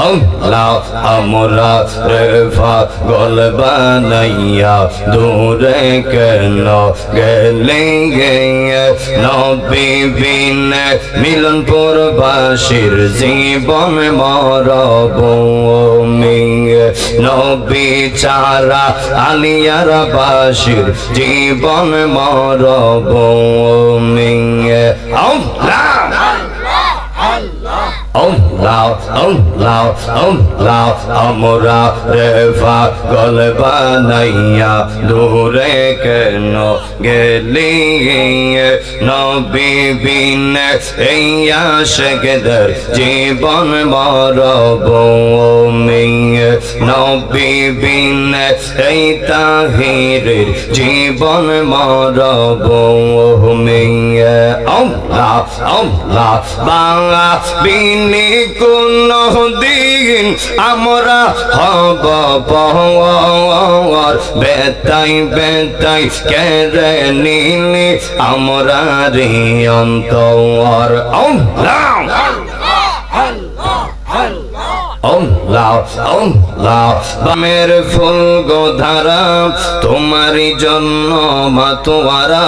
আমরা রেফা গল বানাইয়া দূরে কেন গেলে নবী বিনে মিলনপুর বাসীর জীবন মরভূমি নবী ছাড়া আলিয়ার বাসীর জীবন মরভূমি আমরা রেফা গল বানাইয়া দূরে কেন গেলি নবী বিনে এই আশিকদের জীবন মরভূমি নবী বিনে এই তাহিরের জীবন মরভূমি বাংলা বিনি কোন দিন আমরা হব পর বেতাই বেতাই কেড়ে নিলি আমরা রে অন্তর বামের ফুল গোধারা তোমারই জন্য মাতোয়ারা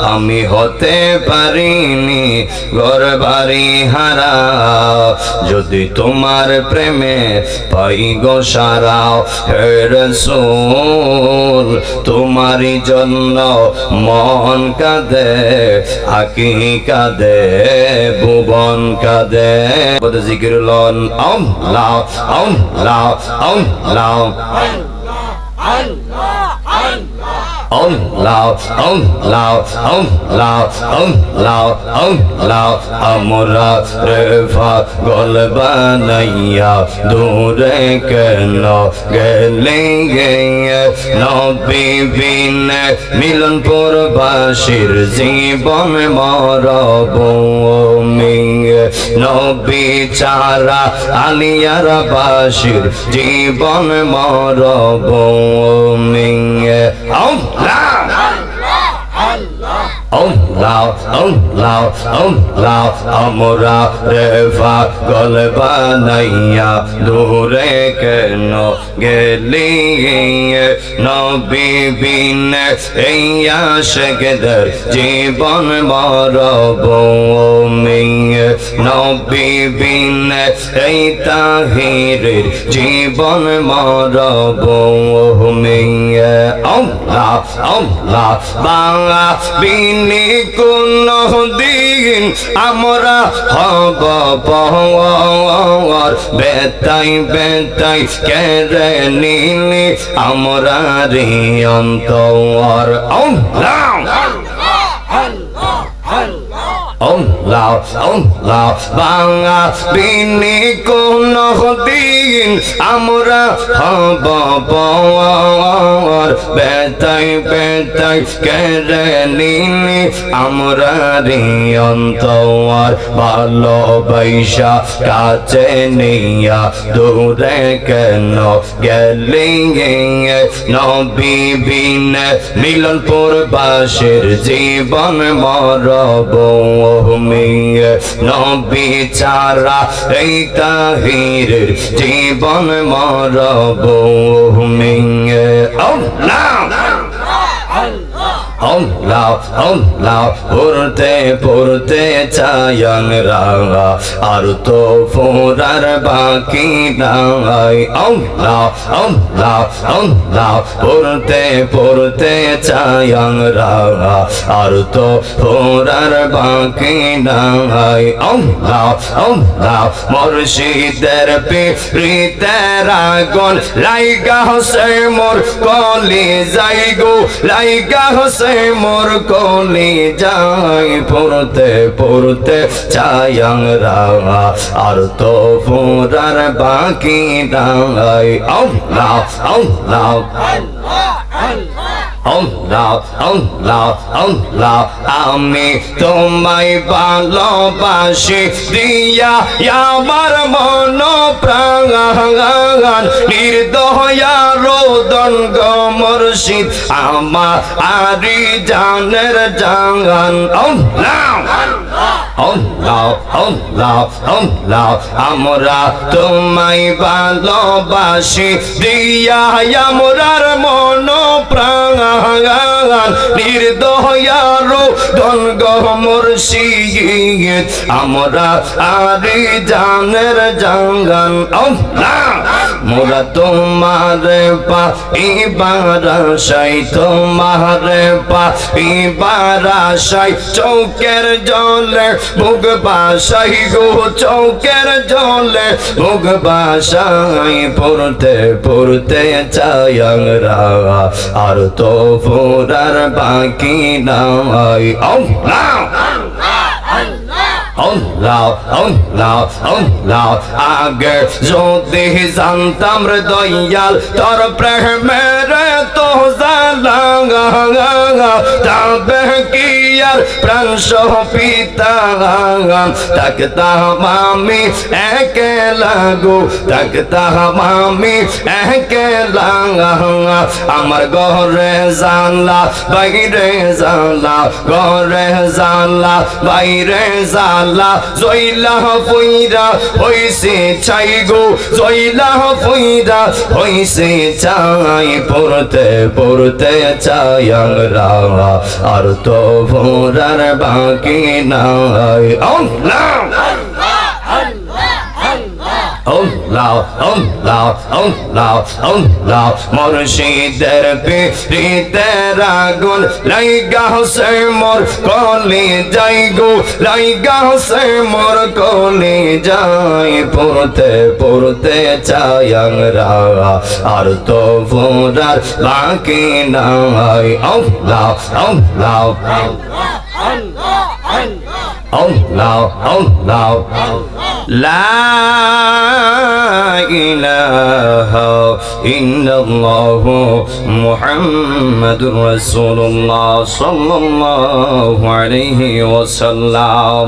আমি হতে পারিনি ঘর বাড়ি হারা যদি তোমার প্রেমে পাই গো সারা হে রাসূল তোমারই জন্য মন কাঁদে আকি কাঁদে ভুবন কাঁদে জিকির লন আমরা রেফা গল বানাইয়া দূরে কেন গেলে নবী বিনে মিলনপুর বাসীর জীবন মরভূমি নবী ছাড়া আলিয়ার বাসীর জীবন মরভূমি আমরা রেফা গল বানাইয়া দূরে কেন গেলি নবী বিনে এই আশিকদের জীবন মরভূমি নবী বিনে এই তাহিরের জীবন মরভূমি বাংলা বিনি কোন দিন আমরা হব পর বেতাই বেতাই কেড়ে নিলি আমরা রে অন্তর বাংলা বিনি কোন দিন আমরা হব পর বেতাই বেতাই কেড়ে নিলি আমরা রে অন্তর ভালোবাসা কাছে নিয়া দূরে কেন গেলি নবী বিনে মিলনপুর বাসীর জীবন মরভূমি নবী ছাড়া এই তাহিরের জীবন মরভূমি পড়তে পড়তে চায়ন রাঙা আর তো ফোরার বাকি নাই পড়তে পড়তে চায়ন রাঙা আর তো ফোরার বাকি নাই মুর্শিদের পিরিতের আগুন লাইগা হসে মোর কলি যাই গো লাইগা হসে মোর কলি যাই পড়তে পড়তে চায়ং রাঙা আর তো ফোরার বাকি নাই আমি তোমায় ভালোবাসি দিয়া আমার মন প্রাণ নির্দয়া রোদন গো মুর্শিদ আমার আরি জানের জান আল্লাহ আল্লাহ আল্লাহ আমরা তোমায় ভালোবাসি দিয়া আমরার মন প্রাণ নির্দয়ারু দনগ মুর্শিদ আমরা আরি জানের জাঙ্গান আল্লাহ মোরা তোমার পাইবার আশাই তোমার পাইবার আশাই চৌকের জলে বুক বাসাই গো চৌকের জলে বুক বাসাই পড়তে পড়তে চাই আমরা আর তো ফোরার বাকি নাই আল্লাহ আল্লাহ আল্লাহ আল্লাহ আগে যদি জানতাম রে দয়াল তোর প্রেমের তো জালা তবে কি আর প্রাণ সহ পিতা থাকতাম আমি একলা গো থাকতাম আমি একলা আমার ঘরে জানলা বাইরে জানলা ঘরে জানলা বাইরে জানলা জয়লা পইরা হইছে চাই গো জয়লা পইরা হইছে চাই পড়তে পড়তে চাই আমরা আর তো ভোরার বাকি নাই আল্লাহ আল্লাহ আল্লাহ আল্লাহ আল্লাহ মুর্শিদের পীরিতের আগুন লাইগা সে মোর কলি যাই গো লাইগা সে মোর কলি যাই পড়তে পড়তে চাই আমরা আর তো ফোরার বাকি নাই আল্লাহ আল্লাহ আল্লাহ আল্লাহ লা ইলাহা ইল্লাল্লাহ মুহাম্মাদুর রাসূলুল্লাহ সাল্লাল্লাহু আলাইহি ওয়াসাল্লাম।